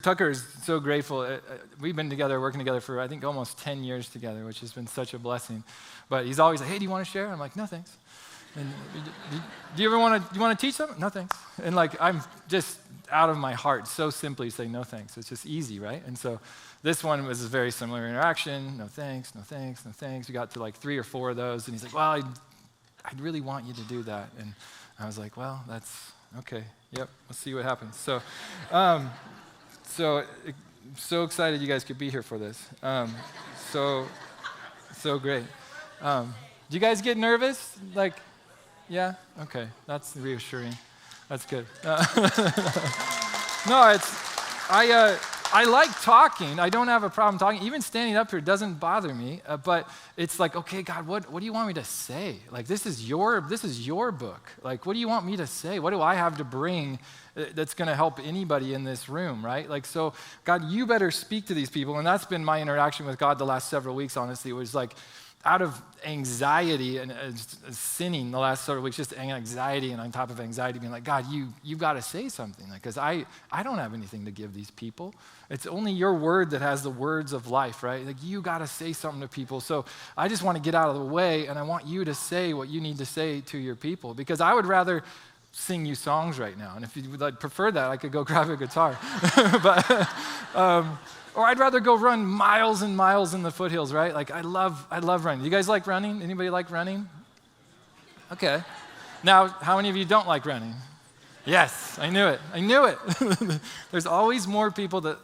Tucker is so grateful. We've been together, working together for, I think, almost 10 years together, which has been such a blessing. But he's always like, hey, do you want to share? I'm like, no, thanks. And do you ever want to teach something? No, thanks. And like, I'm just out of my heart so simply say no, thanks. It's just easy, right? And so this one was a very similar interaction. No, thanks, no, thanks, no, thanks. We got to like 3 or 4 of those. And he's like, well, I'd really want you to do that. And I was like, well, that's okay. Yep, we'll see what happens. So excited you guys could be here for this. So great. Do you guys get nervous? Like, yeah? Okay, that's reassuring. That's good. No, I like talking. I don't have a problem talking. Even standing up here doesn't bother me. But it's like, okay, God, what do you want me to say? Like, this is your book. Like, what do you want me to say? What do I have to bring that's going to help anybody in this room, right? Like, so, God, you better speak to these people. And that's been my interaction with God the last several weeks, honestly. It was like, out of anxiety and sinning the last several weeks, just anxiety and on top of anxiety, being like, God, you've got to say something, because I don't have anything to give these people. It's only your word that has the words of life, right? Like, you got to say something to people. So I just want to get out of the way, and I want you to say what you need to say to your people, because I would rather sing you songs right now. And if you would prefer that, I could go grab a guitar. Or I'd rather go run miles and miles in the foothills, right? Like, I love running. You guys like running? Anybody like running? Okay. Now, how many of you don't like running? Yes, I knew it. There's always more people that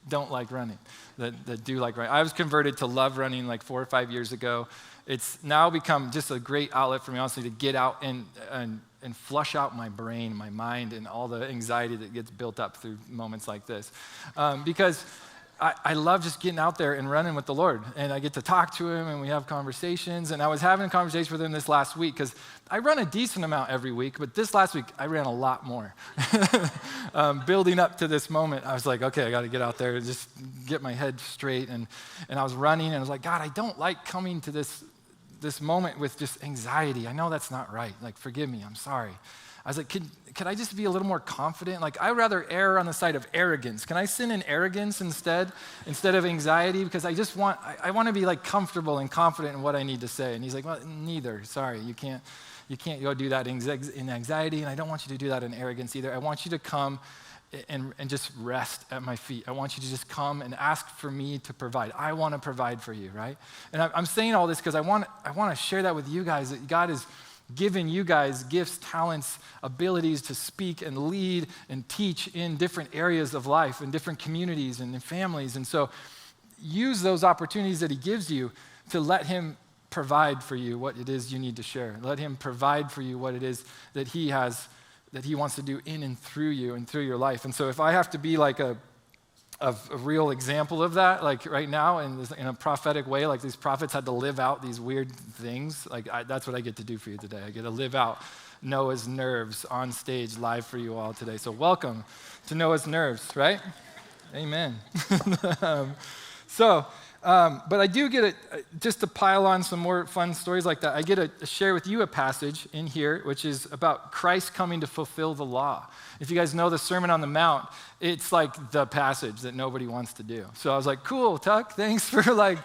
don't like running, that do like running. I was converted to love running like 4 or 5 years ago. It's now become just a great outlet for me, honestly, to get out and flush out my brain, my mind, and all the anxiety that gets built up through moments like this. Because I love just getting out there and running with the Lord. And I get to talk to him, and we have conversations. And I was having a conversation with him this last week, because I run a decent amount every week, but this last week, I ran a lot more. Building up to this moment, I was like, okay, I got to get out there and just get my head straight. And I was running, and I was like, God, I don't like coming to this moment with just anxiety. I know that's not right. Like, forgive me, I'm sorry. I was like, could I just be a little more confident? Like, I'd rather err on the side of arrogance. Can I sin in arrogance instead of anxiety? Because I want to be like comfortable and confident in what I need to say. And he's like, well, neither. Sorry, you can't go do that in anxiety, and I don't want you to do that in arrogance either. I want you to come and just rest at my feet. I want you to just come and ask for me to provide. I want to provide for you, right? And I'm saying all this because I want to share that with you guys, that God has given you guys gifts, talents, abilities to speak and lead and teach in different areas of life, in different communities and in families. And so use those opportunities that he gives you to let him provide for you what it is you need to share. Let him provide for you what it is that he has, that he wants to do in and through you and through your life. And so if I have to be like a real example of that, like right now in a prophetic way, like these prophets had to live out these weird things, like that's what I get to do for you today. I get to live out Noah's nerves on stage live for you all today. So welcome to Noah's nerves, right? Amen. But I do get just to pile on some more fun stories like that, I get to share with you a passage in here, which is about Christ coming to fulfill the law. If you guys know the Sermon on the Mount, it's like the passage that nobody wants to do. So I was like, cool, Tuck, thanks for like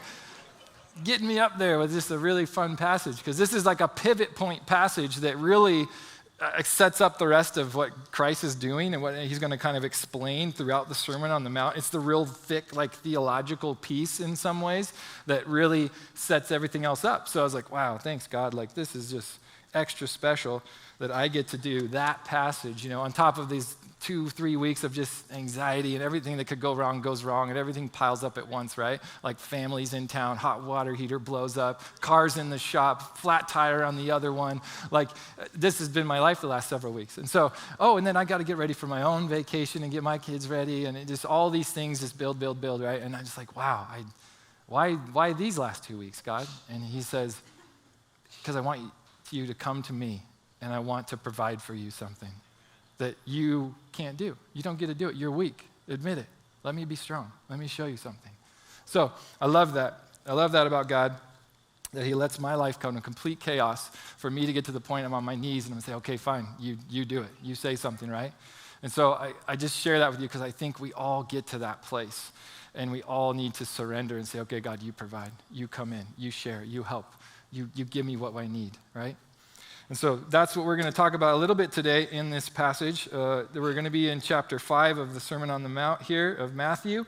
getting me up there with just a really fun passage, because this is like a pivot point passage that really sets up the rest of what Christ is doing and what he's going to kind of explain throughout the Sermon on the Mount. It's the real thick, like theological piece in some ways that really sets everything else up. So I was like, wow, thanks God. Like, this is just extra special that I get to do that passage, you know, on top of these 2-3 weeks of just anxiety and everything that could go wrong goes wrong, and everything piles up at once, right? Like families in town, hot water heater blows up, cars in the shop, flat tire on the other one. Like, this has been my life the last several weeks. And so, and then I got to get ready for my own vacation and get my kids ready, and it just all these things just build, right? And I'm just like, wow, why these last 2 weeks, God? And he says, because I want you to come to me, and I want to provide for you something that you can't do. You don't get to do it. You're weak. Admit it. Let me be strong. Let me show you something. So I love that. I love that about God, that he lets my life come to complete chaos for me to get to the point I'm on my knees and I'm going to say, okay, fine, you do it. You say something, right? And so I just share that with you because I think we all get to that place. And we all need to surrender and say, okay, God, you provide. You come in. You share. You help. You give me what I need, right? And so that's what we're going to talk about a little bit today in this passage. We're going to be in chapter 5 of the Sermon on the Mount here of Matthew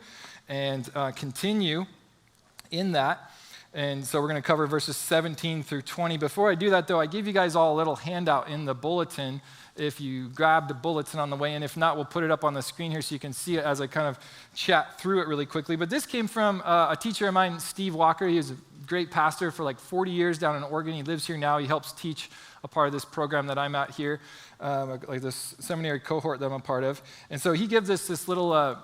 and continue in that. And so we're going to cover verses 17 through 20. Before I do that, though, I gave you guys all a little handout in the bulletin. If you grab the bulletin on the way in, if not, we'll put it up on the screen here so you can see it as I kind of chat through it really quickly. But this came from a teacher of mine, Steve Walker. He was a great pastor for like 40 years down in Oregon. He lives here now. He helps teach a part of this program that I'm at here, like this seminary cohort that I'm a part of. And so he gives us this little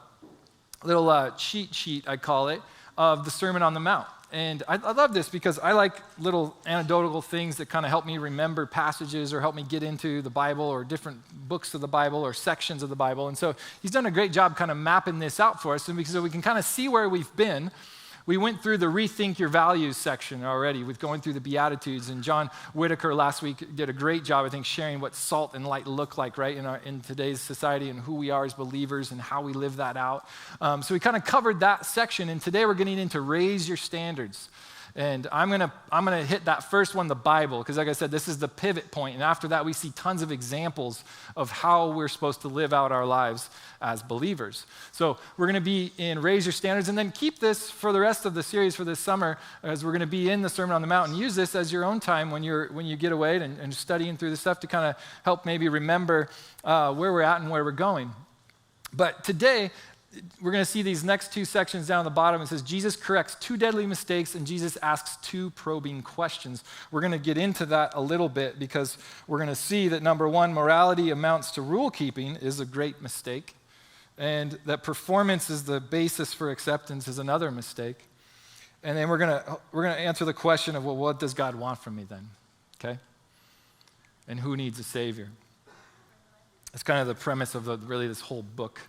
cheat sheet, I call it, of the Sermon on the Mount. And I love this because I like little anecdotal things that kind of help me remember passages or help me get into the Bible or different books of the Bible or sections of the Bible. And so he's done a great job kind of mapping this out for us so we can kind of see where we've been. We went through the Rethink Your Values section already with going through the Beatitudes, and John Whitaker last week did a great job, I think, sharing what salt and light look like, right, in today's society and who we are as believers and how we live that out. So we kind of covered that section, and today we're getting into Raise Your Standards. And I'm gonna hit that first one, the Bible, because like I said, this is the pivot point. And after that, we see tons of examples of how we're supposed to live out our lives as believers. So we're gonna be in Raise Your Standards, and then keep this for the rest of the series for this summer, as we're gonna be in the Sermon on the Mount, and use this as your own time when you get away and studying through this stuff to kind of help maybe remember where we're at and where we're going. But today, we're going to see these next two sections down at the bottom. It says Jesus corrects 2 deadly mistakes and Jesus asks 2 probing questions. We're going to get into that a little bit because we're going to see that number 1, morality amounts to rule keeping is a great mistake, and that performance is the basis for acceptance is another mistake. And then we're going to answer the question of, well, what does God want from me then? Okay? And who needs a Savior? That's kind of the premise of really this whole book.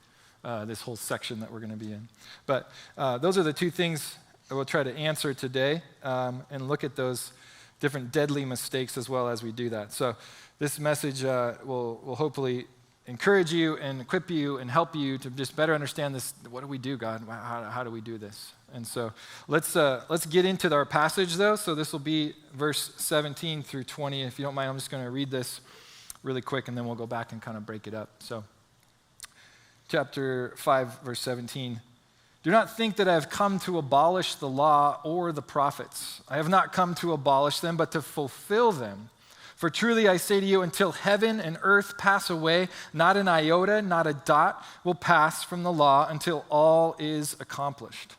This whole section that we're going to be in. But those are the 2 things that we'll try to answer today and look at those different deadly mistakes as well as we do that. So this message will hopefully encourage you and equip you and help you to just better understand this. What do we do, God? How do we do this? And so let's get into our passage, though. So this will be verse 17 through 20. If you don't mind, I'm just going to read this really quick, and then we'll go back and kind of break it up. So chapter 5, verse 17. Do not think that I have come to abolish the law or the prophets. I have not come to abolish them, but to fulfill them. For truly I say to you, until heaven and earth pass away, not an iota, not a dot will pass from the law until all is accomplished.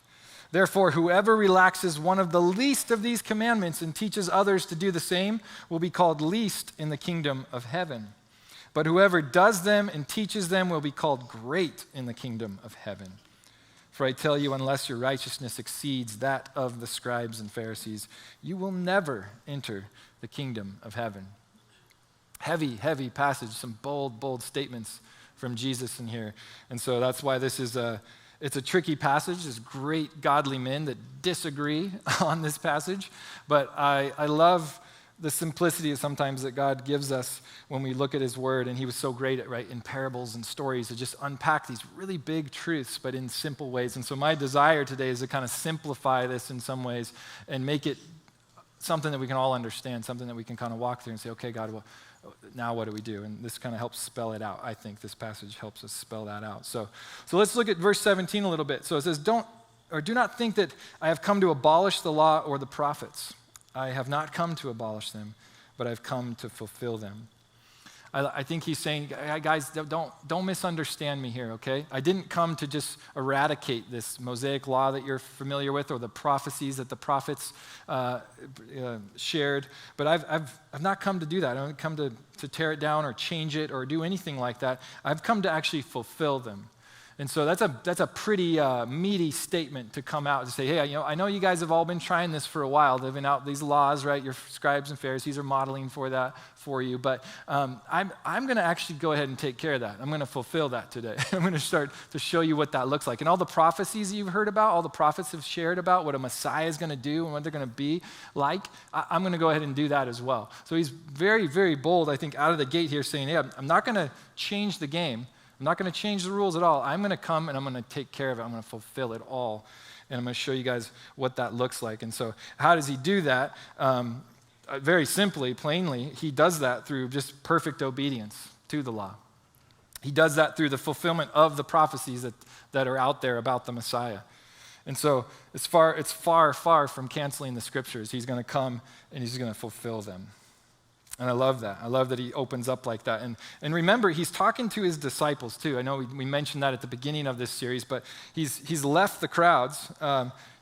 Therefore, whoever relaxes one of the least of these commandments and teaches others to do the same will be called least in the kingdom of heaven. But whoever does them and teaches them will be called great in the kingdom of heaven. For I tell you, unless your righteousness exceeds that of the scribes and Pharisees, you will never enter the kingdom of heaven. Heavy, heavy passage, some bold, bold statements from Jesus in here. And so that's why this is it's a tricky passage. There's great godly men that disagree on this passage. But I love the simplicity sometimes that God gives us when we look at his word, and he was so great at, right, in parables and stories to just unpack these really big truths, but in simple ways. And so my desire today is to kind of simplify this in some ways and make it something that we can all understand, something that we can kind of walk through and say, okay, God, well, now what do we do? And this kind of helps spell it out. I think this passage helps us spell that out. So let's look at verse 17 a little bit. So it says, do not think that I have come to abolish the law or the prophets. I have not come to abolish them, but I've come to fulfill them. I think he's saying, guys, don't misunderstand me here, okay? I didn't come to just eradicate this Mosaic law that you're familiar with or the prophecies that the prophets shared, but I've not come to do that. I haven't come to tear it down or change it or do anything like that. I've come to actually fulfill them. And so that's a pretty meaty statement to come out and say, hey, I know you guys have all been trying this for a while, living out these laws, right? Your scribes and Pharisees are modeling for that for you, but I'm going to actually go ahead and take care of that. I'm going to fulfill that today. I'm going to start to show you what that looks like. And all the prophecies you've heard about, all the prophets have shared about what a Messiah is going to do and what they're going to be like, I'm going to go ahead and do that as well. So he's very, very bold, I think, out of the gate here saying, hey, I'm not going to change the game. I'm not going to change the rules at all. I'm going to come and I'm going to take care of it. I'm going to fulfill it all. And I'm going to show you guys what that looks like. And so how does he do that? Very simply, plainly, he does that through just perfect obedience to the law. He does that through the fulfillment of the prophecies that are out there about the Messiah. And so it's far from canceling the scriptures. He's going to come and he's going to fulfill them. And I love that. I love that he opens up like that. And remember, he's talking to his disciples too. I know we mentioned that at the beginning of this series, but he's left the crowds.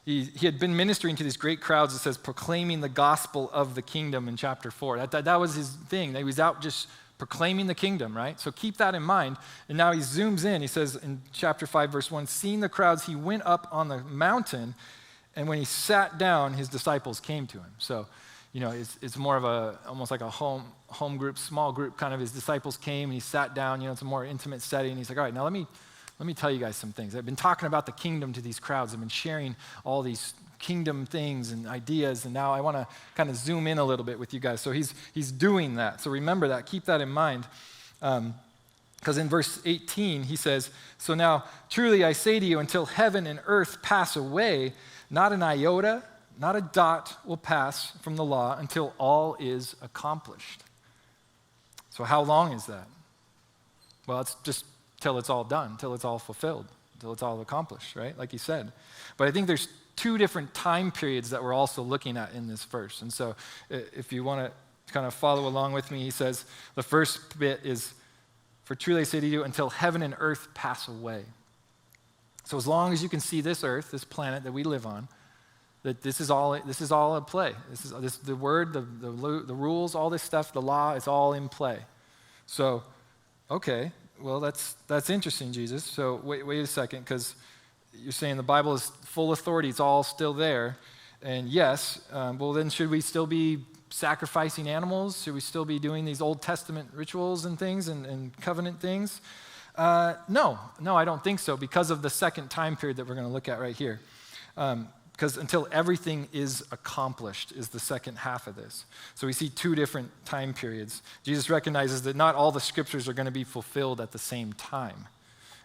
He had been ministering to these great crowds, it says, proclaiming the gospel of the kingdom in chapter 4. That was his thing. He was out just proclaiming the kingdom, right? So keep that in mind. And now he zooms in. He says in chapter 5, verse 1, seeing the crowds, he went up on the mountain, and when he sat down, his disciples came to him. So, it's more of almost like a home group, small group kind of. His disciples came, and he sat down. It's a more intimate setting. He's like, all right, now let me tell you guys some things. I've been talking about the kingdom to these crowds. I've been sharing all these kingdom things and ideas, and now I want to kind of zoom in a little bit with you guys. So he's doing that. So remember that. Keep that in mind. Because in verse 18, he says, so now truly I say to you, until heaven and earth pass away, not an iota, not a dot will pass from the law until all is accomplished. So how long is that? Well, it's just till it's all done, till it's all fulfilled, till it's all accomplished, right? Like he said. But I think there's two different time periods that we're also looking at in this verse. And so if you want to kind of follow along with me, he says, the first bit is, for truly I say to you, until heaven and earth pass away. So as long as you can see this earth, this planet that we live on, that this is all at play. The word, the rules, all this stuff, the law, it's all in play. So, okay, well, that's interesting, Jesus. So wait a second, because you're saying the Bible is full authority. It's all still there. And yes, well, then should we still be sacrificing animals? Should we still be doing these Old Testament rituals and things and covenant things? No, I don't think so, because of the second time period that we're going to look at right here. Because until everything is accomplished is the second half of this. So we see two different time periods. Jesus recognizes that not all the scriptures are going to be fulfilled at the same time.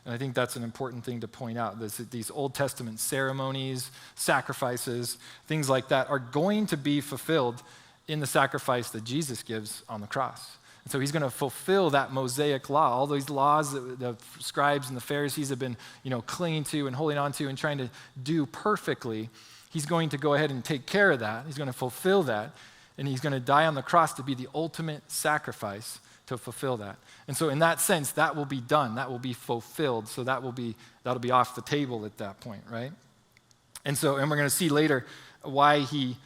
And I think that's an important thing to point out. These Old Testament ceremonies, sacrifices, things like that are going to be fulfilled in the sacrifice that Jesus gives on the cross. And so he's going to fulfill that Mosaic law, all these laws that the scribes and the Pharisees have been, clinging to and holding on to and trying to do perfectly. He's going to go ahead and take care of that. He's going to fulfill that, and he's going to die on the cross to be the ultimate sacrifice to fulfill that. And so in that sense, that will be done. That will be fulfilled. So that'll be off the table at that point, right? And we're going to see later why he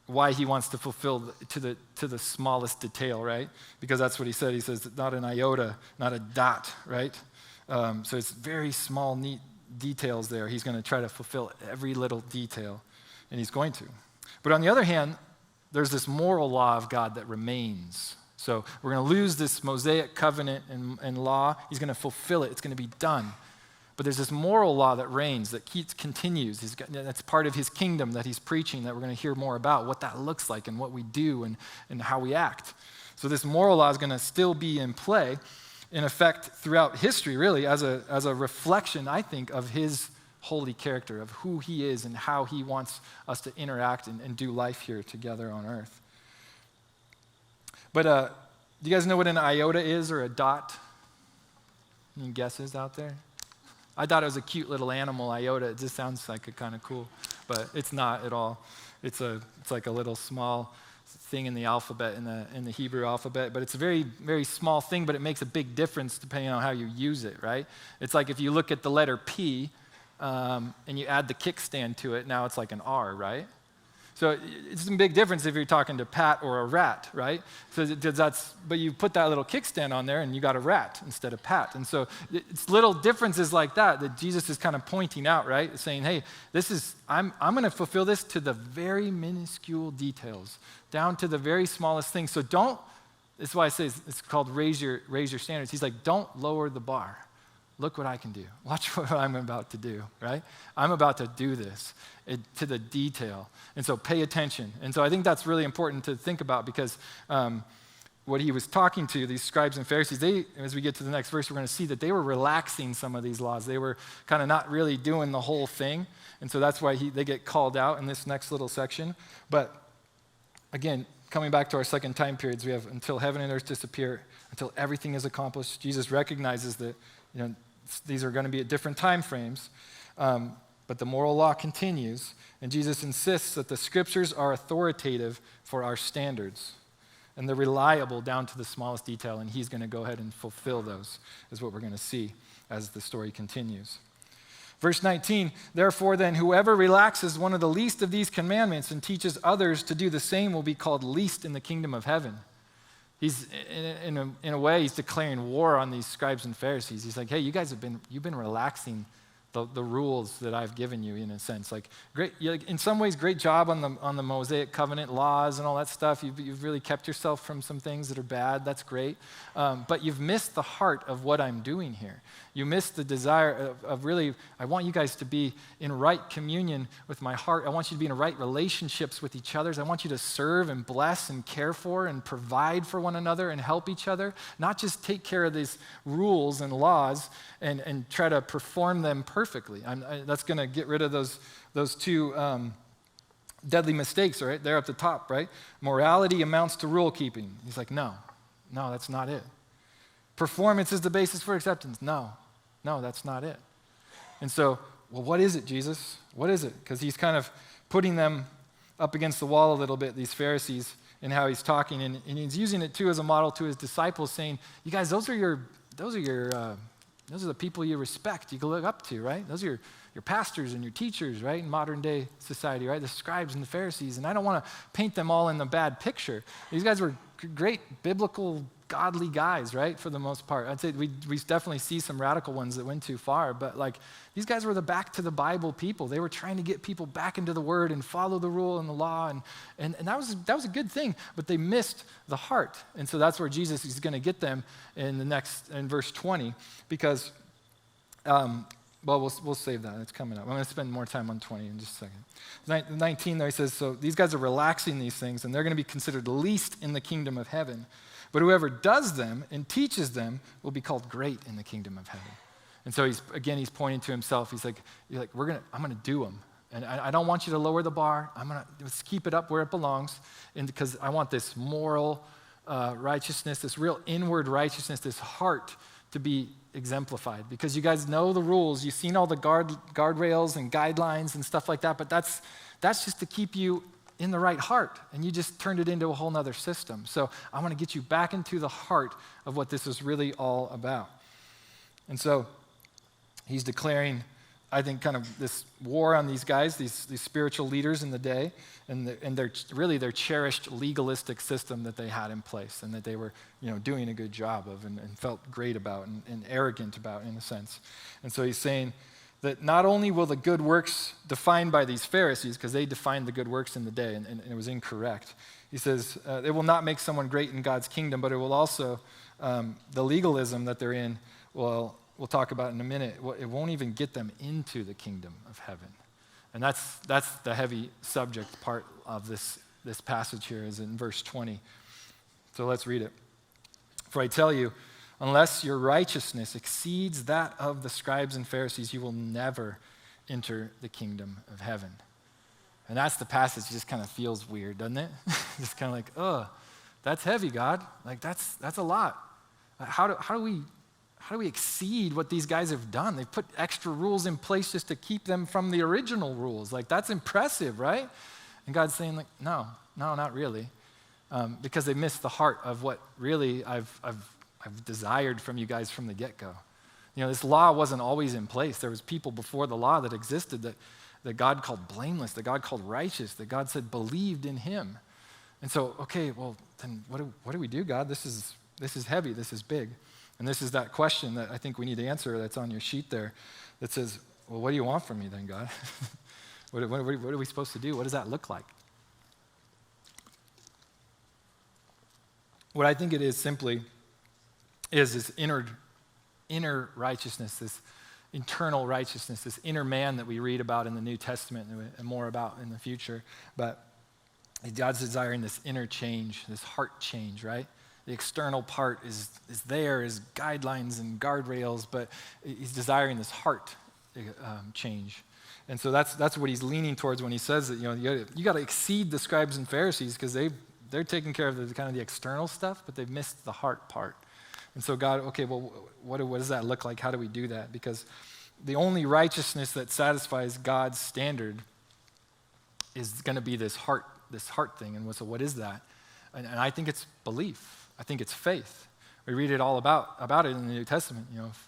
wants to fulfill to the smallest detail, right? Because that's what he said. He says, not an iota, not a dot, right? So it's very small, neat details there. He's going to try to fulfill every little detail, and he's going to. But on the other hand, there's this moral law of God that remains. So we're going to lose this Mosaic covenant and law. He's going to fulfill it. It's going to be done. But there's this moral law that reigns, that continues. That's part of his kingdom that he's preaching, that we're going to hear more about, what that looks like and what we do and how we act. So this moral law is going to still be in play, in effect, throughout history, really, as a reflection, I think, of his holy character, of who he is and how he wants us to interact and do life here together on earth. But do you guys know what an iota is, or a dot? Any guesses out there? I thought it was a cute little animal, iota. It just sounds like kind of cool, but it's not at all. It's like a little small thing in the alphabet, in the Hebrew alphabet, but it's a very, very small thing, but it makes a big difference depending on how you use it, right? It's like if you look at the letter P and you add the kickstand to it, now it's like an R, right? So it's a big difference if you're talking to Pat or a rat, right? But you put that little kickstand on there and you got a rat instead of Pat. And so it's little differences like that Jesus is kind of pointing out, right? Saying, hey, I'm going to fulfill this to the very minuscule details, down to the very smallest thing. So that's why I say it's called raise your standards. He's like, don't lower the bar. Look what I can do. Watch what I'm about to do, right? I'm about to do this to the detail. And so pay attention. And so I think that's really important to think about, because what he was talking to, these scribes and Pharisees, as we get to the next verse, we're going to see that they were relaxing some of these laws. They were kind of not really doing the whole thing. And so that's why they get called out in this next little section. But again, coming back to our second time periods, we have until heaven and earth disappear, until everything is accomplished. Jesus recognizes that these are going to be at different time frames, but the moral law continues, and Jesus insists that the scriptures are authoritative for our standards, and they're reliable down to the smallest detail, and he's going to go ahead and fulfill those, is what we're going to see as the story continues. Verse 19, therefore then, whoever relaxes one of the least of these commandments and teaches others to do the same will be called least in the kingdom of heaven. He's, in a way, he's declaring war on these scribes and Pharisees. He's like, hey, you've been relaxing the rules that I've given you, in a sense. Like, great, in some ways, great job on the Mosaic covenant laws and all that stuff. You've really kept yourself from some things that are bad. That's great. But you've missed the heart of what I'm doing here. You missed the desire of really, I want you guys to be in right communion with my heart. I want you to be in right relationships with each other. I want you to serve and bless and care for and provide for one another and help each other, not just take care of these rules and laws and try to perform them perfectly. That's going to get rid of those two deadly mistakes, right? They're at the top, right? Morality amounts to rule keeping. He's like, no, that's not it. Performance is the basis for acceptance. No, that's not it. And so, well, what is it, Jesus? What is it? Because he's kind of putting them up against the wall a little bit, these Pharisees, in how he's talking, and he's using it too as a model to his disciples, saying, you guys, those are the people you respect, you can look up to, right? Those are your pastors and your teachers, right, in modern day society, right? The scribes and the Pharisees. And I don't want to paint them all in the bad picture. These guys were great biblical, godly guys, right, for the most part. I'd say we definitely see some radical ones that went too far, but like these guys were the back to the Bible people. They were trying to get people back into the Word and follow the rule and the law, and that was a good thing, but they missed the heart. And so that's where Jesus is going to get them in verse 20, because we'll save that. It's coming up. I'm going to spend more time on 20 in just a second. 19, though, he says, so these guys are relaxing these things, and they're going to be considered least in the kingdom of heaven. But whoever does them and teaches them will be called great in the kingdom of heaven. And so he's pointing to himself. He's like, I'm going to do them. And I don't want you to lower the bar. Let's keep it up where it belongs. And because I want this moral righteousness, this real inward righteousness, this heart to be exemplified. Because you guys know the rules. You've seen all the guardrails and guidelines and stuff like that. But that's just to keep you in the right heart, and you just turned it into a whole nother system. So I want to get you back into the heart of what this is really all about. And so he's declaring, I think, kind of this war on these guys, these spiritual leaders in the day, and their cherished legalistic system that they had in place, and that they were doing a good job of and felt great about and arrogant about, in a sense. And so he's saying that not only will the good works defined by these Pharisees, because they defined the good works in the day, and it was incorrect. He says, it will not make someone great in God's kingdom, but it will also, the legalism that they're in, we'll talk about in a minute, it won't even get them into the kingdom of heaven. And that's the heavy subject part of this passage here, is in verse 20. So let's read it. For I tell you, unless your righteousness exceeds that of the scribes and Pharisees, you will never enter the kingdom of heaven. And that's the passage. Just kind of feels weird, doesn't it? Just kind of like, that's heavy, God. Like that's a lot. How do we exceed what these guys have done? They've put extra rules in place just to keep them from the original rules. Like, that's impressive, right? And God's saying, like, no, not really, because they missed the heart of what really I've desired from you guys from the get-go. This law wasn't always in place. There was people before the law that existed that God called blameless, that God called righteous, that God said believed in him. And so, okay, well, then what do we do, God? This is heavy. This is big. And this is that question that I think we need to answer that's on your sheet there that says, well, what do you want from me then, God? What are we supposed to do? What does that look like? What I think it is simply is this inner righteousness, this internal righteousness, this inner man that we read about in the New Testament and more about in the future. But God's desiring this inner change, this heart change, right? The external part is there as guidelines and guardrails, but he's desiring this heart change. And so that's what he's leaning towards when he says that, you got to exceed the scribes and Pharisees because they're taking care of the kind of the external stuff, but they've missed the heart part. And so God, okay, well, what does that look like? How do we do that? Because the only righteousness that satisfies God's standard is going to be this heart thing. And so what is that? And I think it's belief. I think it's faith. We read it all about it in the New Testament,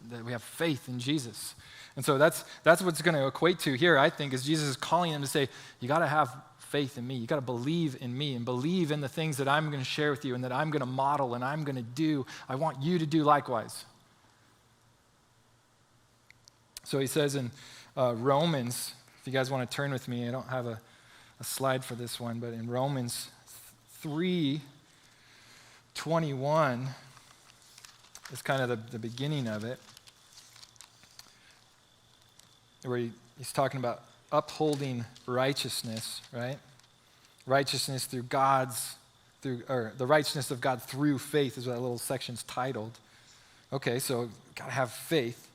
that we have faith in Jesus. And so that's what it's going to equate to here, I think, is Jesus is calling them to say, you got to have faith in me. You got to believe in me and believe in the things that I'm going to share with you and that I'm going to model and I'm going to do. I want you to do likewise. So he says in Romans, if you guys want to turn with me, I don't have a slide for this one, but in Romans 3:21 is kind of the beginning of it, where he's talking about upholding righteousness, right? Righteousness through or the righteousness of God through faith is what that little section's titled. Okay, so got to have faith.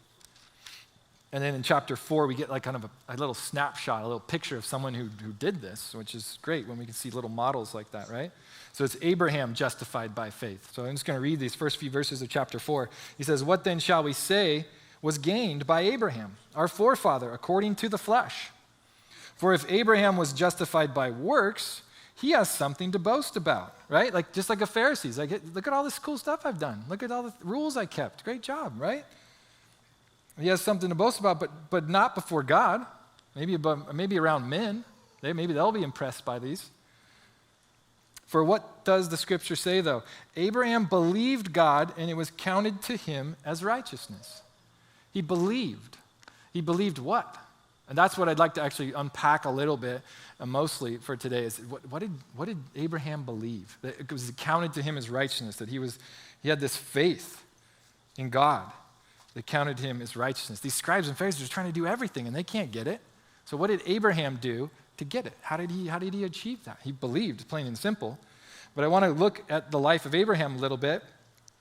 And then in chapter 4, we get like kind of a little snapshot, a little picture of someone who did this, which is great when we can see little models like that, right? So it's Abraham justified by faith. So I'm just going to read these first few verses of chapter 4. He says, "What then shall we say was gained by Abraham, our forefather, according to the flesh? For if Abraham was justified by works, he has something to boast about," right? Like just like the Pharisees. Like, look at all this cool stuff I've done. Look at all the rules I kept. Great job, right? He has something to boast about, but not before God. Maybe around men. Maybe they'll be impressed by these. For what does the scripture say, though? Abraham believed God, and it was counted to him as righteousness. He believed. He believed what? And that's what I'd like to actually unpack a little bit, mostly for today, is what did Abraham believe? That it was counted to him as righteousness, that he had this faith in God that counted him as righteousness. These scribes and Pharisees are trying to do everything, and they can't get it. So what did Abraham do to get it? How did he achieve that? He believed, plain and simple. But I want to look at the life of Abraham a little bit,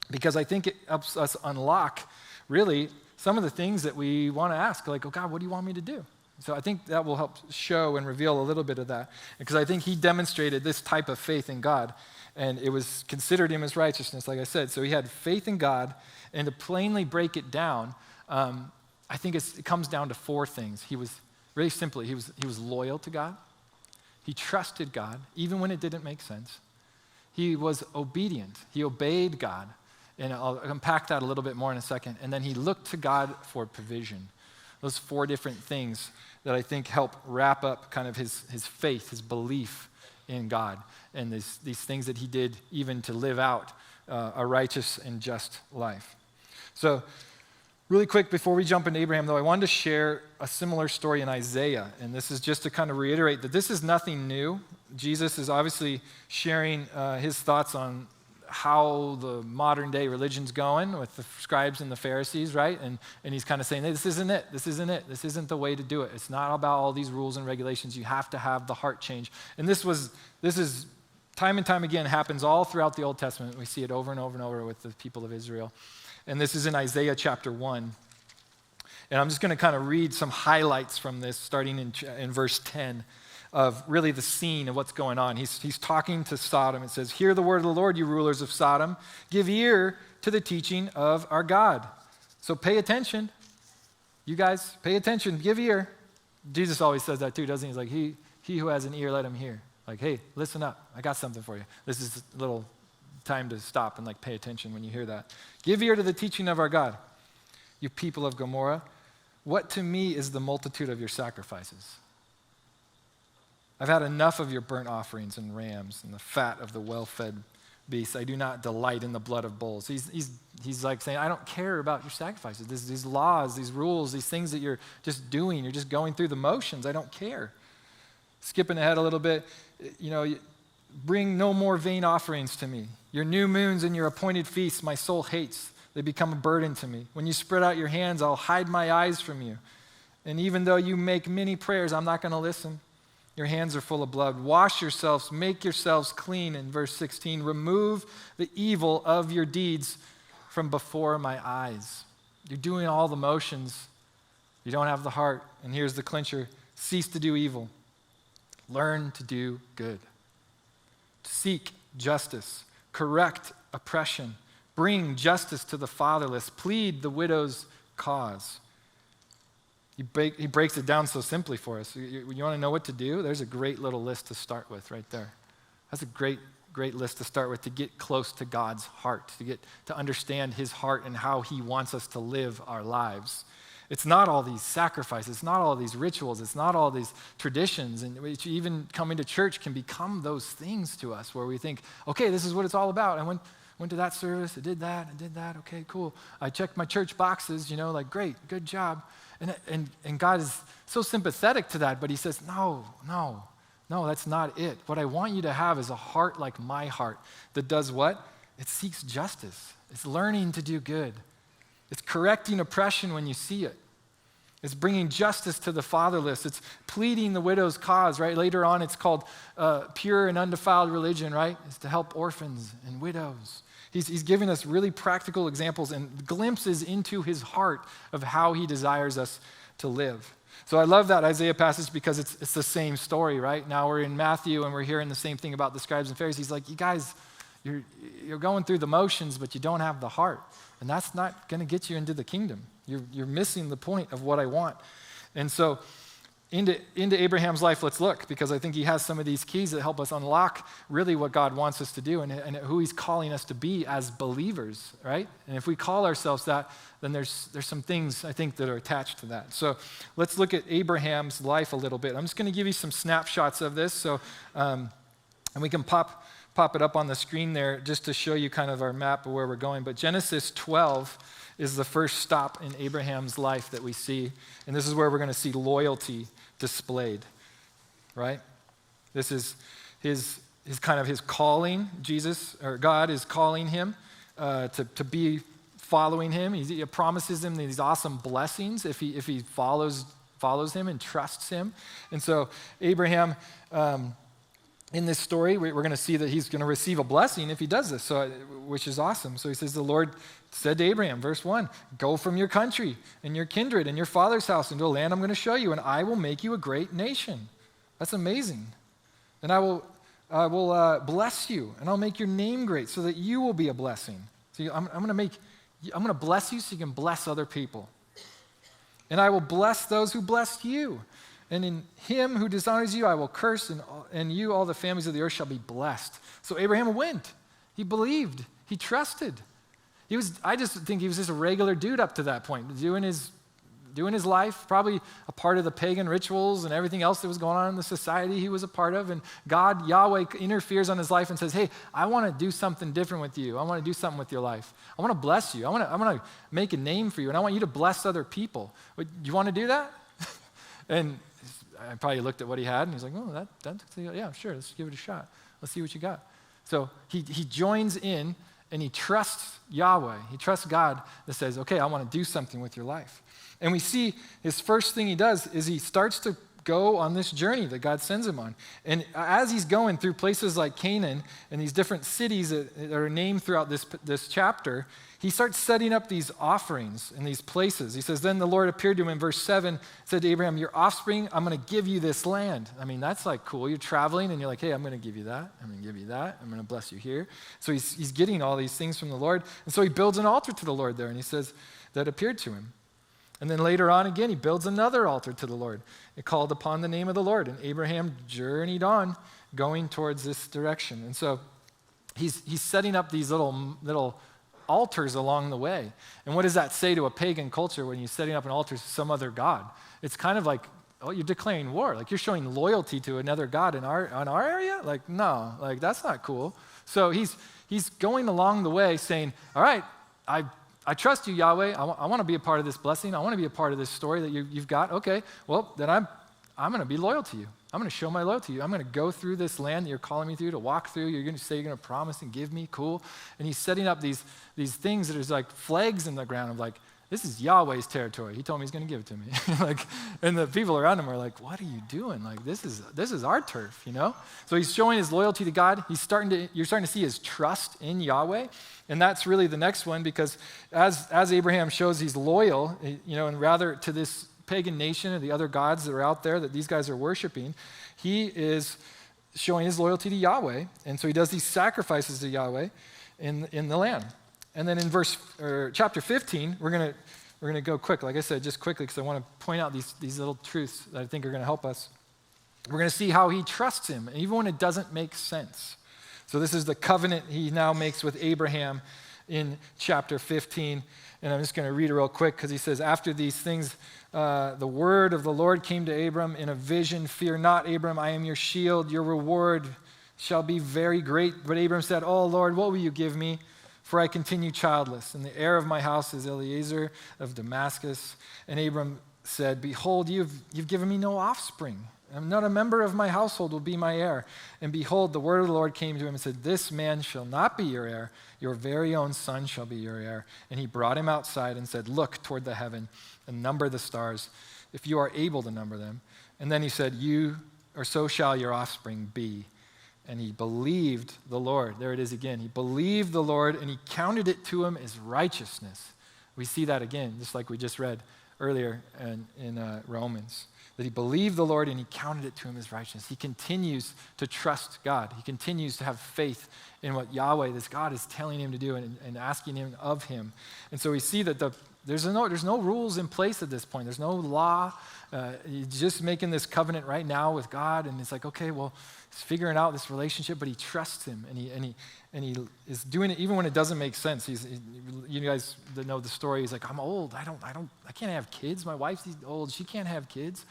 because I think it helps us unlock, really, some of the things that we want to ask, like, oh, God, what do you want me to do? So I think that will help show and reveal a little bit of that, because I think he demonstrated this type of faith in God, and it was considered him as righteousness, like I said. So he had faith in God, and to plainly break it down, I think it comes down to four things. He was, really simply, he was loyal to God. He trusted God, even when it didn't make sense. He was obedient. He obeyed God. And I'll unpack that a little bit more in a second. And then he looked to God for provision. Those four different things that I think help wrap up kind of his faith, his belief in God, and these things that he did even to live out a righteous and just life. So really quick, before we jump into Abraham, though, I wanted to share a similar story in Isaiah. And this is just to kind of reiterate that this is nothing new. Jesus is obviously sharing his thoughts on how the modern day religion's going with the scribes and the Pharisees, right? And he's kind of saying, hey, this isn't it. This isn't the way to do it. It's not about all these rules and regulations. You have to have the heart change. And this is time and time again happens all throughout the Old Testament. We see it over and over and over with the people of Israel. And this is in Isaiah chapter 1. And I'm just going to kind of read some highlights from this, starting in verse 10, of really the scene of what's going on. He's talking to Sodom. It says, "Hear the word of the Lord, you rulers of Sodom. Give ear to the teaching of our God." So pay attention. You guys, pay attention. Give ear. Jesus always says that too, doesn't he? He's like, he who has an ear, let him hear. Like, hey, listen up. I got something for you. This is a little time to stop and pay attention when you hear that. "Give ear to the teaching of our God, you people of Gomorrah. What to me is the multitude of your sacrifices? I've had enough of your burnt offerings and rams and the fat of the well-fed beasts. I do not delight in the blood of bulls." He's like saying, I don't care about your sacrifices. These laws, these rules, these things that you're just doing. You're just going through the motions. I don't care. Skipping ahead a little bit, "Bring no more vain offerings to me. Your new moons and your appointed feasts my soul hates. They become a burden to me. When you spread out your hands, I'll hide my eyes from you. And even though you make many prayers, I'm not going to listen. Your hands are full of blood. Wash yourselves, make yourselves clean. In verse 16, remove the evil of your deeds from before my eyes. You're doing all the motions. You don't have the heart. And here's the clincher. Cease to do evil. Learn to do good. Seek justice. Correct oppression. Bring justice to the fatherless. Plead the widow's cause. He breaks it down so simply for us. You want to know what to do? There's a great little list to start with right there. That's a great list to start with to get close to God's heart, to understand his heart and how he wants us to live our lives. It's not all these sacrifices. It's not all these rituals. It's not all these traditions. And even coming to church can become those things to us where we think, okay, this is what it's all about. I went to that service. I did that. Okay, cool. I checked my church boxes, like, great, good job. And God is so sympathetic to that, but he says, no, that's not it. What I want you to have is a heart like my heart that does what? It seeks justice. It's learning to do good. It's correcting oppression when you see it. It's bringing justice to the fatherless. It's pleading the widow's cause, right? Later on, it's called pure and undefiled religion, right? It's to help orphans and widows. He's giving us really practical examples and glimpses into his heart of how he desires us to live. So I love that Isaiah passage because it's the same story, right? Now we're in Matthew and we're hearing the same thing about the scribes and Pharisees. Like, you guys, you're going through the motions, but you don't have the heart. And that's not going to get you into the kingdom. You're missing the point of what I want. And so into Abraham's life, let's look, because I think he has some of these keys that help us unlock really what God wants us to do and who he's calling us to be as believers, right? And if we call ourselves that, then there's some things, I think, that are attached to that. So let's look at Abraham's life a little bit. I'm just going to give you some snapshots of this, so and we can pop it up on the screen there just to show you kind of our map of where we're going. But Genesis 12 is the first stop in Abraham's life that we see. And this is where we're going to see loyalty displayed, right? This is his kind of his calling. God is calling him to be following him. He promises him these awesome blessings if he follows him and trusts him. And so Abraham, in this story, we're going to see that he's going to receive a blessing if he does this, which is awesome. So he says, the Lord said to Abraham, verse 1, go from your country and your kindred and your father's house into a land I'm going to show you, and I will make you a great nation. That's amazing. And I will bless you, and I'll make your name great so that you will be a blessing. So I'm going to bless you so you can bless other people. And I will bless those who bless you. And in him who dishonors you, I will curse, and you, all the families of the earth, shall be blessed. So Abraham went. He believed. He trusted. I just think he was just a regular dude up to that point, doing his life, probably a part of the pagan rituals and everything else that was going on in the society he was a part of. And God, Yahweh, interferes on his life and says, hey, I want to do something different with you. I want to do something with your life. I want to bless you. I want to make a name for you, and I want you to bless other people. Do you want to do that? And I probably looked at what he had, and he's like, oh, yeah, sure, let's give it a shot. Let's see what you got. So he joins in, and he trusts Yahweh. He trusts God that says, okay, I want to do something with your life. And we see his first thing he does is he starts to go on this journey that God sends him on. And as he's going through places like Canaan and these different cities that are named throughout this chapter, he starts setting up these offerings in these places. He says, then the Lord appeared to him in verse 7, said to Abraham, your offspring, I'm going to give you this land. I mean, that's like cool. You're traveling and you're like, hey, I'm going to give you that. I'm going to give you that. I'm going to bless you here. So he's getting all these things from the Lord. And so he builds an altar to the Lord there. And he says, that appeared to him. And then later on again, he builds another altar to the Lord. It called upon the name of the Lord. And Abraham journeyed on, going towards this direction. And so he's setting up these little altars along the way. And what does that say to a pagan culture when you're setting up an altar to some other god? It's kind of like, oh, you're declaring war. Like, you're showing loyalty to another god in our area? Like, no, like, that's not cool. So he's going along the way saying, all right, I trust you, Yahweh. I want to be a part of this blessing. I want to be a part of this story that you've got. Okay, well, then I'm going to be loyal to you. I'm going to show my loyalty to you. I'm going to go through this land that you're calling me through to walk through. You're going to say you're going to promise and give me. Cool. And he's setting up these things that is like flags in the ground of like, this is Yahweh's territory. He told me he's going to give it to me. And the people around him are like, what are you doing? This is our turf, So he's showing his loyalty to God. You're starting to see his trust in Yahweh. And that's really the next one, because as Abraham shows he's loyal, and rather to this pagan nation or the other gods that are out there that these guys are worshiping, he is showing his loyalty to Yahweh. And so he does these sacrifices to Yahweh in the land. And then in chapter 15, we're gonna go quick, like I said, just quickly, because I want to point out these little truths that I think are going to help us. We're going to see how he trusts him, even when it doesn't make sense. So this is the covenant he now makes with Abraham in chapter 15. And I'm just going to read it real quick, because he says, after these things, the word of the Lord came to Abram in a vision. Fear not, Abram, I am your shield. Your reward shall be very great. But Abram said, oh, Lord, what will you give me? For I continue childless, and the heir of my house is Eliezer of Damascus. And Abram said, behold, you've given me no offspring. And not a member of my household will be my heir. And behold, the word of the Lord came to him and said, this man shall not be your heir. Your very own son shall be your heir. And he brought him outside and said, look toward the heaven and number the stars, if you are able to number them. And then he said, so shall your offspring be. And he believed the Lord. There it is again. He believed the Lord, and he counted it to him as righteousness. We see that again, just like we just read earlier in Romans, that he believed the Lord and he counted it to him as righteousness. He continues to trust God. He continues to have faith in what Yahweh, this God, is telling him to do and asking him of him. And so we see that there's no rules in place at this point. There's no law. He's just making this covenant right now with God, and it's like, okay, well, he's figuring out this relationship, but he trusts him, and he is doing it even when it doesn't make sense. You guys that know the story, he's like, I'm old. I can't have kids. My wife's old. She can't have kids.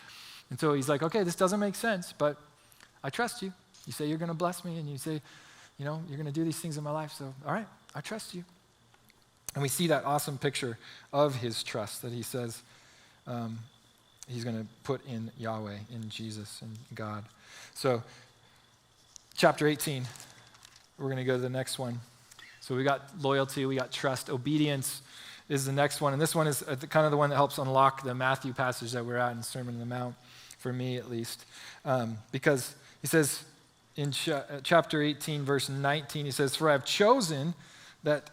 And so he's like, okay, this doesn't make sense, but I trust you. You say you're going to bless me, and you say, you're going to do these things in my life. So, all right, I trust you. And we see that awesome picture of his trust that he says he's going to put in Yahweh, in Jesus and God. So, chapter 18, we're going to go to the next one. So we got loyalty, we got trust. Obedience is the next one. And this one is kind of the one that helps unlock the Matthew passage that we're at in Sermon on the Mount, for me at least. Because he says in chapter 18, verse 19, he says, for I have chosen that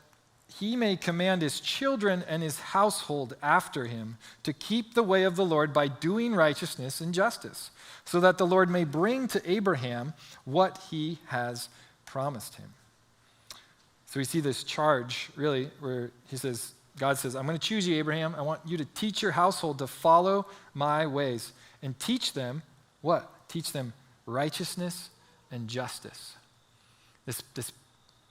he may command his children and his household after him to keep the way of the Lord by doing righteousness and justice, so that the Lord may bring to Abraham what he has promised him. So we see this charge, really, where God says, I'm going to choose you, Abraham. I want you to teach your household to follow my ways and teach them what? Teach them righteousness and justice. This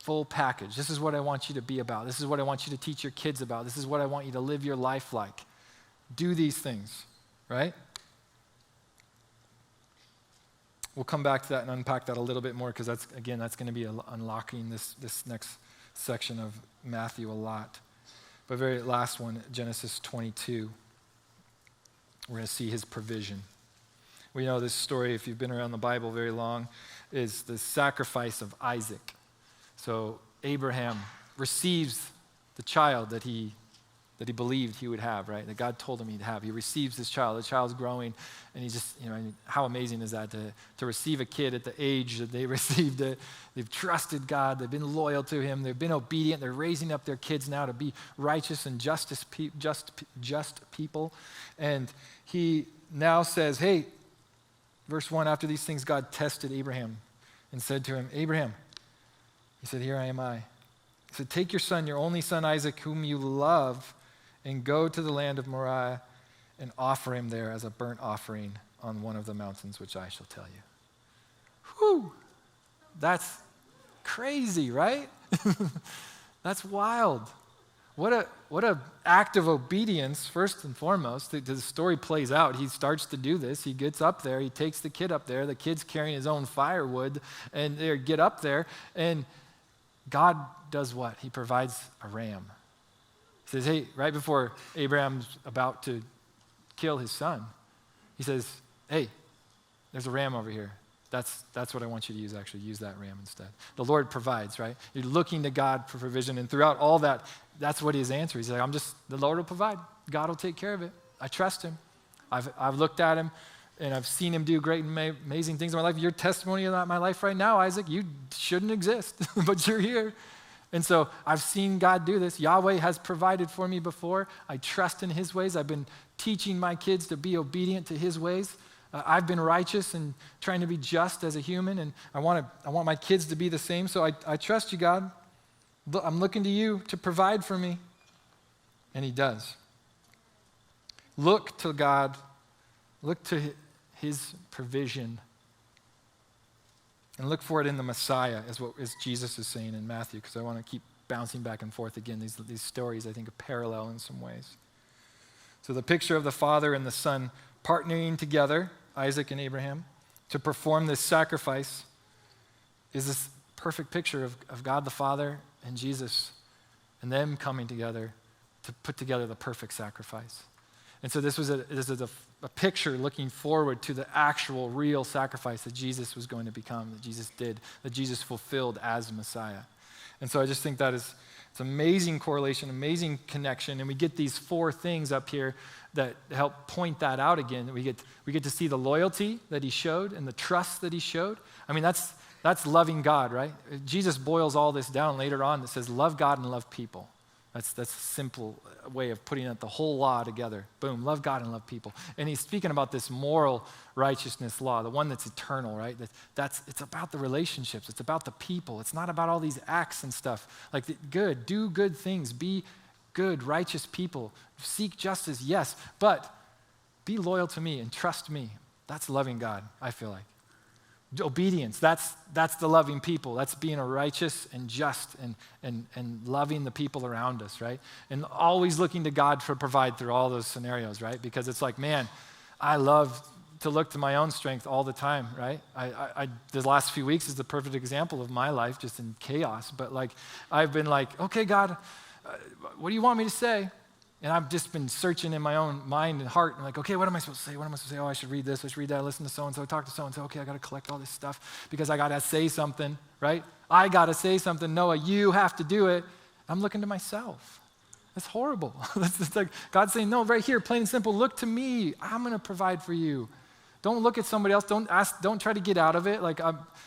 full package. This is what I want you to be about. This is what I want you to teach your kids about. This is what I want you to live your life like. Do these things, right? We'll come back to that and unpack that a little bit more, because that's going to be unlocking this next section of Matthew a lot. But very last one, Genesis 22, we're going to see his provision. We know this story, if you've been around the Bible very long, is the sacrifice of Isaac. So Abraham receives the child that he believed he would have, right? That God told him he'd have. He receives this child. The child's growing, and he just, how amazing is that to receive a kid at the age that they received it? They've trusted God. They've been loyal to him. They've been obedient. They're raising up their kids now to be righteous and just people. And he now says, hey, verse 1, after these things, God tested Abraham and said to him, Abraham, he said, here am I. He said, take your son, your only son Isaac, whom you love, and go to the land of Moriah and offer him there as a burnt offering on one of the mountains which I shall tell you. Whew! That's crazy, right? That's wild. What a act of obedience, first and foremost. The story plays out. He starts to do this. He gets up there. He takes the kid up there. The kid's carrying his own firewood, and they get up there, and God does what? He provides a ram. He says, hey, right before Abraham's about to kill his son, he says, hey, there's a ram over here. That's what I want you to use, actually. Use that ram instead. The Lord provides, right? You're looking to God for provision, and throughout all that, that's what his answer is. He's like, the Lord will provide. God will take care of it. I trust him. I've looked at him, and I've seen him do great and amazing things in my life. Your testimony about my life right now, Isaac, you shouldn't exist, but you're here. And so I've seen God do this. Yahweh has provided for me before. I trust in his ways. I've been teaching my kids to be obedient to his ways. I've been righteous and trying to be just as a human, and I want my kids to be the same. So I trust you, God. I'm looking to you to provide for me. And he does. Look to God. Look to his provision. And look for it in the Messiah, as Jesus is saying in Matthew, because I want to keep bouncing back and forth again. These stories, I think, are parallel in some ways. So the picture of the Father and the Son partnering together, Isaac and Abraham, to perform this sacrifice is this perfect picture of God the Father and Jesus and them coming together to put together the perfect sacrifice. And so this is a picture looking forward to the actual real sacrifice that Jesus was going to become, that Jesus did, that Jesus fulfilled as Messiah. And so I just think it's amazing correlation, amazing connection, and we get these 4 things up here that help point that out again. We get to see the loyalty that he showed and the trust that he showed. I mean, that's loving God, right? Jesus boils all this down later on that says, love God and love people. That's a simple way of putting the whole law together. Boom, love God and love people. And he's speaking about this moral righteousness law, the one that's eternal, right? It's about the relationships. It's about the people. It's not about all these acts and stuff. Like, do good things, be good, righteous people. Seek justice, yes, but be loyal to me and trust me. That's loving God, I feel like. Obedience, that's the loving people. That's being a righteous and just and loving the people around us, right? And always looking to God to provide through all those scenarios, right? Because it's like, man, I love to look to my own strength all the time, right? The last few weeks is the perfect example of my life, just in chaos. But like, I've been like, okay, God, what do you want me to say? And I've just been searching in my own mind and heart and like, okay, what am I supposed to say? What am I supposed to say? Oh, I should read this, I should read that, listen to so-and-so, talk to so-and-so. Okay, I got to collect all this stuff because I got to say something, right? I got to say something. Noah, you have to do it. I'm looking to myself. That's horrible. That's like God saying, no, right here, plain and simple, look to me. I'm going to provide for you. Don't look at somebody else. Don't try to get out of it. Like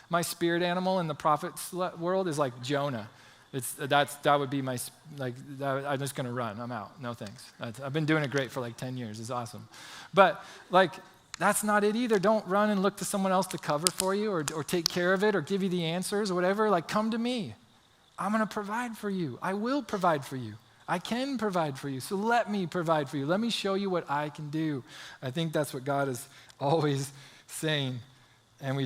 my spirit animal in the prophet's world is like Jonah. That would be I'm just going to run. I'm out. No thanks. I've been doing it great for like 10 years. It's awesome. But like, that's not it either. Don't run and look to someone else to cover for you or take care of it or give you the answers or whatever. Like, come to me. I'm going to provide for you. I will provide for you. I can provide for you. So let me provide for you. Let me show you what I can do. I think that's what God is always saying. And we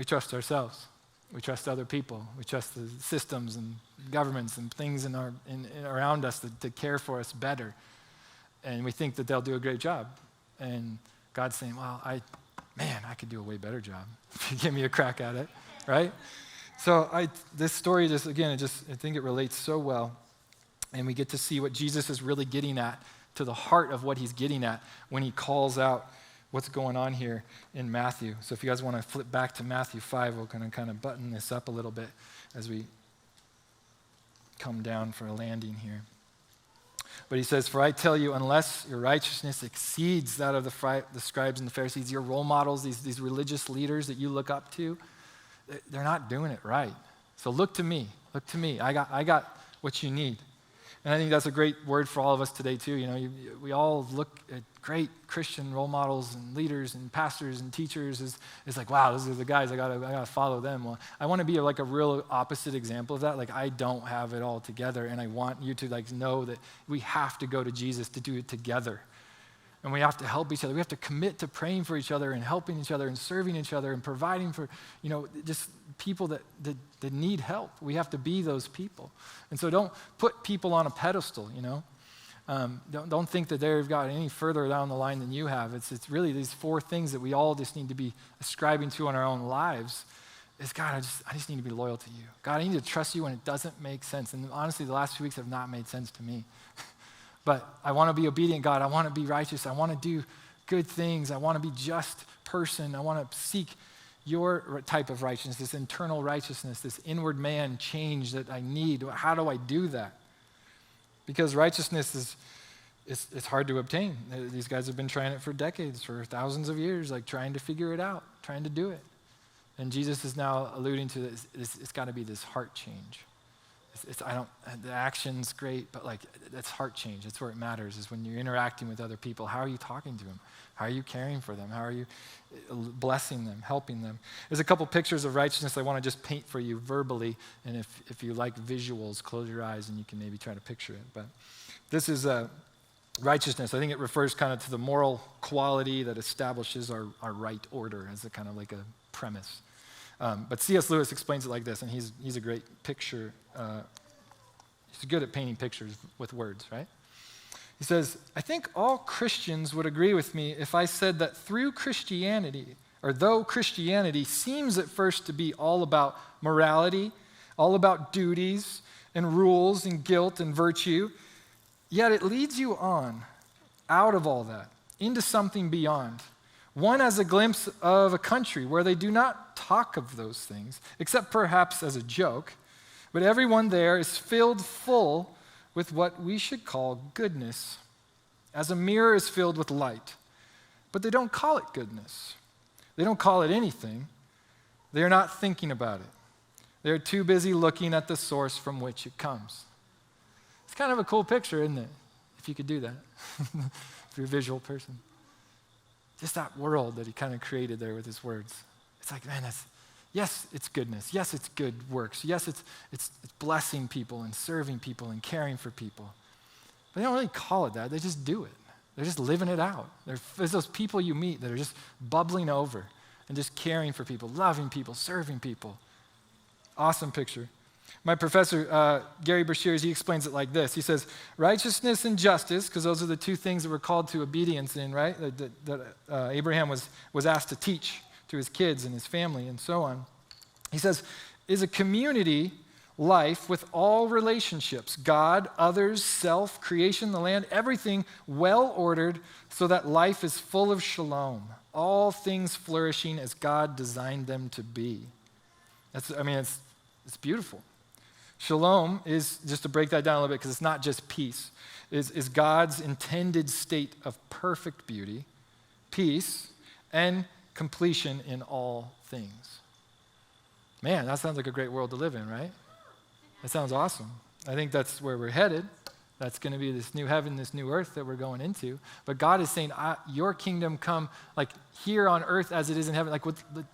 trust ourselves. We trust other people. We trust the systems and governments and things around us to care for us better. And we think that they'll do a great job. And God's saying, well, I could do a way better job if you give me a crack at it, right? So this story I think it relates so well. And we get to see what Jesus is really getting at, to the heart of what he's getting at when he calls out what's going on here in Matthew. So if you guys want to flip back to Matthew 5, we're going to kind of button this up a little bit as we come down for a landing here. But he says, for I tell you, unless your righteousness exceeds that of the scribes and the Pharisees, your role models, these religious leaders that you look up to, they're not doing it right. So look to me. Look to me. I got what you need. And I think that's a great word for all of us today, too. You know, we all look at great Christian role models and leaders and pastors and teachers. It's like, wow, those are the guys. I gotta follow them. Well, I want to be like a real opposite example of that. Like, I don't have it all together, and I want you to like know that we have to go to Jesus to do it together. And we have to help each other. We have to commit to praying for each other and helping each other and serving each other and providing for, just people that need help. We have to be those people. And so don't put people on a pedestal, Don't think that they've got any further down the line than you have. It's really these 4 things that we all just need to be ascribing to in our own lives. Is God, I just need to be loyal to you. God, I need to trust you when it doesn't make sense. And honestly, the last few weeks have not made sense to me. But I want to be obedient, God. I want to be righteous. I want to do good things. I want to be just person. I want to seek your type of righteousness, this internal righteousness, this inward man change that I need. How do I do that? Because righteousness it's hard to obtain. These guys have been trying it for decades, for thousands of years, like trying to figure it out, trying to do it. And Jesus is now alluding to this. It's got to be this heart change. The action's great, but like that's heart change. That's where it matters, is when you're interacting with other people. How are you talking to them? How are you caring for them? How are you blessing them, helping them? There's a couple pictures of righteousness I want to just paint for you verbally. And if you like visuals, close your eyes and you can maybe try to picture it. But this is righteousness. I think it refers kind of to the moral quality that establishes our right order as a kind of like a premise. But C.S. Lewis explains it like this, and he's a great picture. He's good at painting pictures with words, right? He says, I think all Christians would agree with me if I said that through Christianity, or though Christianity seems at first to be all about morality, all about duties and rules and guilt and virtue, yet it leads you on out of all that into something beyond. One has a glimpse of a country where they do not talk of those things, except perhaps as a joke, but everyone there is filled full with what we should call goodness, as a mirror is filled with light. But they don't call it goodness. They don't call it anything. They are not thinking about it. They're too busy looking at the source from which it comes. It's kind of a cool picture, isn't it? If you could do that, if you're a visual person. Just that world that he kind of created there with his words. It's like, man, yes, it's goodness. Yes, it's good works. Yes, it's blessing people and serving people and caring for people. But they don't really call it that. They just do it. They're just living it out. There's those people you meet that are just bubbling over and just caring for people, loving people, serving people. Awesome picture. My professor, Gary Brashears, he explains it like this. He says, righteousness and justice, because those are the two things that we're called to obedience in, right? That Abraham was asked to teach to his kids and his family and so on. He says, is a community life with all relationships, God, others, self, creation, the land, everything well ordered so that life is full of shalom, all things flourishing as God designed them to be. It's beautiful. Shalom is, just to break that down a little bit, because it's not just peace, is God's intended state of perfect beauty, peace, and completion in all things. Man, that sounds like a great world to live in, right? That sounds awesome. I think that's where we're headed. That's going to be this new heaven, this new earth that we're going into. But God is saying, your kingdom come like here on earth as it is in heaven. Like,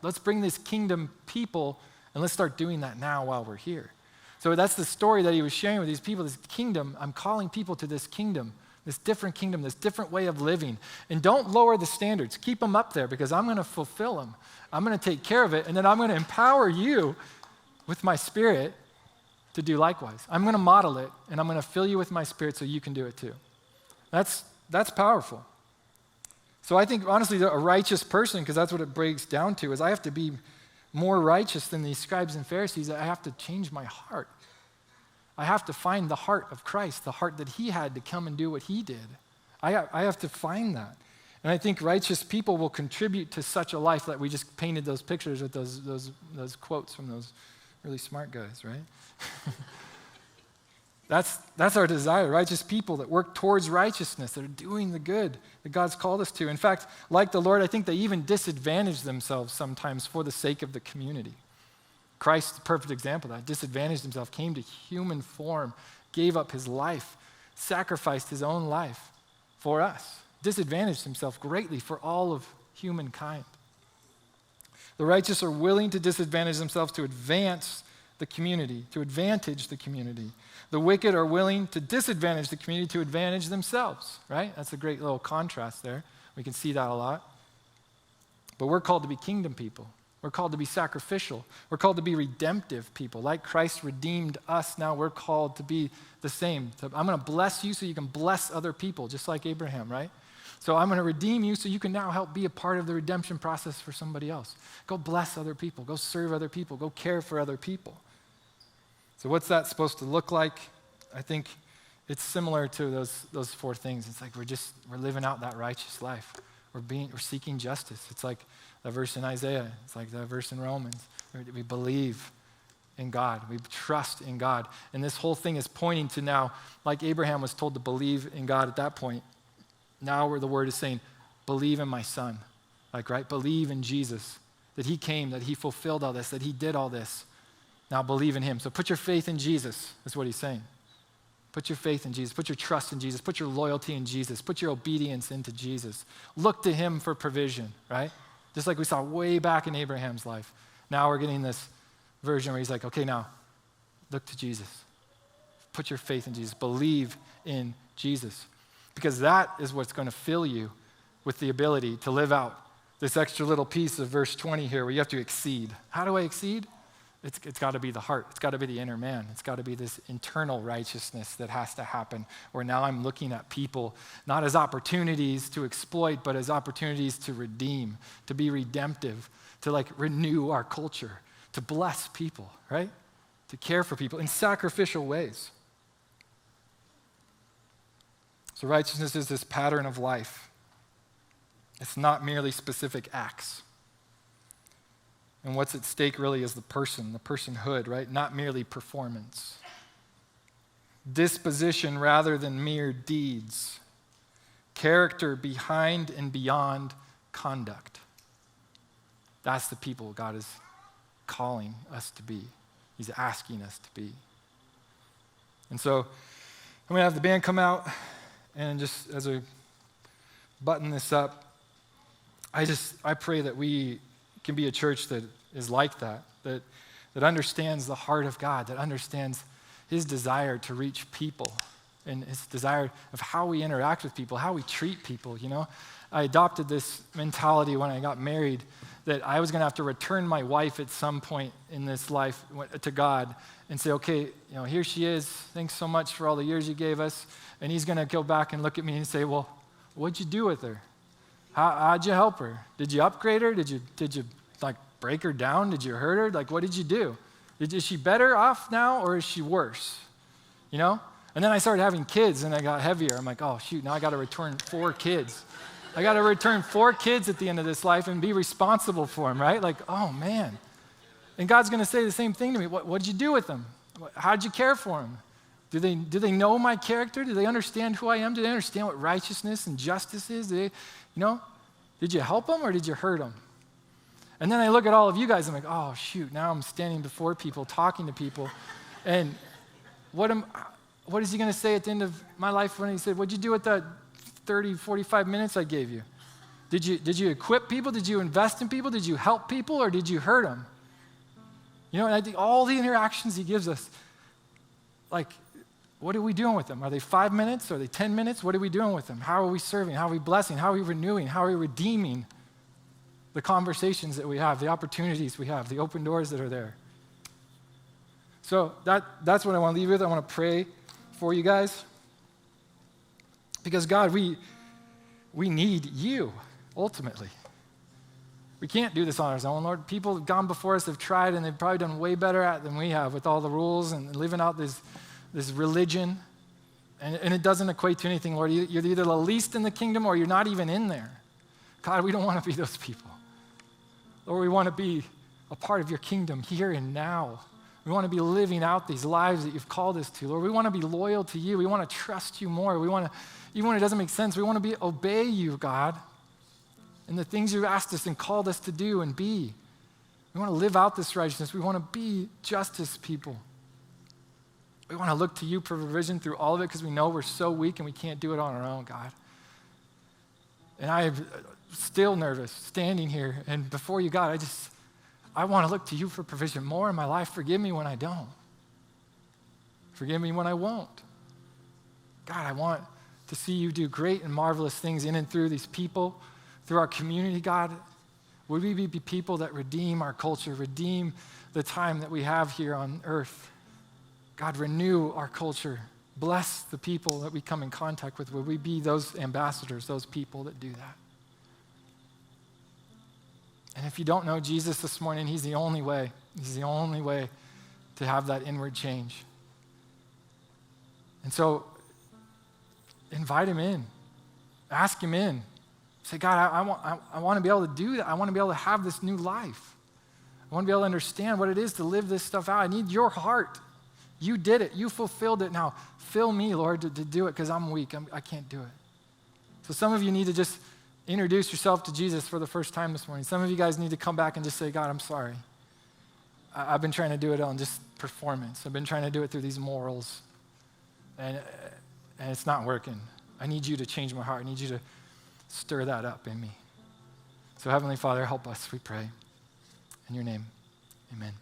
let's bring this kingdom people, and let's start doing that now while we're here. So that's the story that he was sharing with these people, this kingdom. I'm calling people to this kingdom, this different way of living. And don't lower the standards. Keep them up there, because I'm going to fulfill them. I'm going to take care of it, and then I'm going to empower you with my Spirit to do likewise. I'm going to model it, and I'm going to fill you with my Spirit so you can do it too. That's powerful. So I think, honestly, a righteous person, because that's what it breaks down to, is I have to be more righteous than these scribes and Pharisees. I have to change my heart. I have to find the heart of Christ, the heart that he had to come and do what he did. I have to find that. And I think righteous people will contribute to such a life that we just painted those pictures with those quotes from those really smart guys, right? That's our desire, righteous people that work towards righteousness, that are doing the good that God's called us to. In fact, like the Lord, I think they even disadvantage themselves sometimes for the sake of the community. Christ, the perfect example of that, disadvantaged himself, came to human form, gave up his life, sacrificed his own life for us, disadvantaged himself greatly for all of humankind. The righteous are willing to disadvantage themselves to advance the community, to advantage the community. The wicked are willing to disadvantage the community to advantage themselves, right? That's a great little contrast there. We can see that a lot. But we're called to be kingdom people. We're called to be sacrificial. We're called to be redemptive people. Like Christ redeemed us, now we're called to be the same. So I'm going to bless you so you can bless other people, just like Abraham, right? So I'm going to redeem you so you can now help be a part of the redemption process for somebody else. Go bless other people. Go serve other people. Go care for other people. So what's that supposed to look like? I think it's similar to those four things. It's like we're living out that righteous life. We're seeking justice. It's like that verse in Isaiah. It's like that verse in Romans. We believe in God. We trust in God. And this whole thing is pointing to now, like Abraham was told to believe in God at that point, now where the word is saying, believe in my son. Like, right? Believe in Jesus, that he came, that he fulfilled all this, that he did all this. Now believe in him. So put your faith in Jesus, is what he's saying. Put your faith in Jesus. Put your trust in Jesus. Put your loyalty in Jesus. Put your obedience into Jesus. Look to him for provision, right? Just like we saw way back in Abraham's life. Now we're getting this version where he's like, okay, now look to Jesus. Put your faith in Jesus. Believe in Jesus. Because that is what's going to fill you with the ability to live out this extra little piece of verse 20 here where you have to exceed. How do I exceed? It's got to be the heart. It's got to be the inner man. It's got to be this internal righteousness that has to happen where now I'm looking at people not as opportunities to exploit, but as opportunities to redeem, to be redemptive, to like renew our culture, to bless people, right? To care for people in sacrificial ways. So righteousness is this pattern of life. It's not merely specific acts. And what's at stake really is the person, the personhood, right? Not merely performance. Disposition rather than mere deeds. Character behind and beyond conduct. That's the people God is calling us to be. He's asking us to be. And so I'm going to have the band come out, and just as I button this up, I pray that we can be a church that is like that understands the heart of God, that understands his desire to reach people and his desire of how we interact with people, how we treat people, you know. I adopted this mentality when I got married that I was going to have to return my wife at some point in this life to God and say, okay, you know, here she is. Thanks so much for all the years you gave us. And he's going to go back and look at me and say, well, what'd you do with her? How'd you help her? Did you upgrade her? Did you like break her down? Did you hurt her? Like, what did you do? Is she better off now or is she worse? You know? And then I started having kids and I got heavier. I'm like, oh, shoot, now I got to return 4 kids. I got to return 4 kids at the end of this life and be responsible for them, right? Like, oh, man. And God's going to say the same thing to me. What did you do with them? How did you care for them? Do they know my character? Do they understand who I am? Do they understand what righteousness and justice is? Do they, you know, did you help them or did you hurt them? And then I look at all of you guys, and I'm like, oh, shoot, now I'm standing before people, talking to people. And what is he going to say at the end of my life when he said, what'd you do with that 30, 45 minutes I gave you? Did you equip people? Did you invest in people? Did you help people, or did you hurt them? You know, and I think all the interactions he gives us, like, what are we doing with them? Are they 5 minutes? Are they 10 minutes? What are we doing with them? How are we serving? How are we blessing? How are we renewing? How are we redeeming the conversations that we have, the opportunities we have, the open doors that are there? So that's what I want to leave with. I want to pray for you guys. Because God, we need you, ultimately. We can't do this on our own, Lord. People have gone before us, have tried, and they've probably done way better at it than we have with all the rules and living out this religion. And it doesn't equate to anything, Lord. You're either the least in the kingdom or you're not even in there. God, we don't want to be those people. Lord, we want to be a part of your kingdom here and now. We want to be living out these lives that you've called us to. Lord, we want to be loyal to you. We want to trust you more. We want to, even when it doesn't make sense, we want to obey you, God, and the things you've asked us and called us to do and be. We want to live out this righteousness. We want to be justice people. We want to look to you for provision through all of it because we know we're so weak and we can't do it on our own, God. And I am still nervous standing here and before you, God, I want to look to you for provision more in my life. Forgive me when I don't. Forgive me when I won't. God, I want to see you do great and marvelous things in and through these people, through our community, God. Would we be people that redeem our culture, redeem the time that we have here on earth? God, renew our culture. Bless the people that we come in contact with. Would we be those ambassadors, those people that do that? And if you don't know Jesus this morning, he's the only way. He's the only way to have that inward change. And so invite him in. Ask him in. Say, God, I want to be able to do that. I want to be able to have this new life. I want to be able to understand what it is to live this stuff out. I need your heart. You did it. You fulfilled it. Now, fill me, Lord, to do it because I'm weak. I can't do it. So some of you need to just introduce yourself to Jesus for the first time this morning. Some of you guys need to come back and just say, God, I'm sorry. I've been trying to do it on just performance. I've been trying to do it through these morals, and it's not working. I need you to change my heart. I need you to stir that up in me. So Heavenly Father, help us, we pray. In your name, amen.